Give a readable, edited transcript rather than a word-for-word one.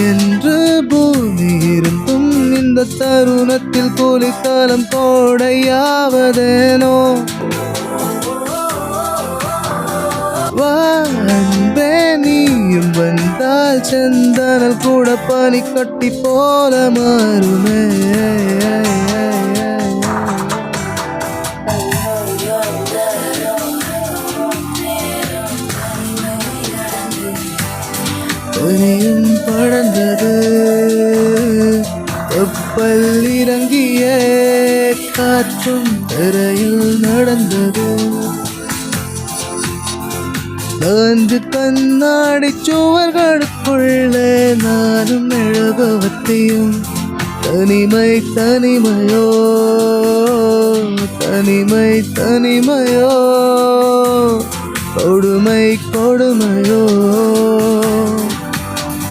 என்று பூமி இருந்தும் இந்த தருணத்தில் கூலிக்காலம் கோடையாவதேனோ அன்பே நீயும் வந்தால் செந்தனல் கூட பனி கட்டி போல மாறுமே பனியும் படர்ந்தது கப்பல் இறங்கிய காற்றும் தரையில் நடந்தது நான்கு கண்ணாடி சுவர்களுக்குள்ளே நானும் எழுபவத்தையும் தனிமை தனிமையோ தனிமை தனிமையோ கொடுமை கொடுமையோ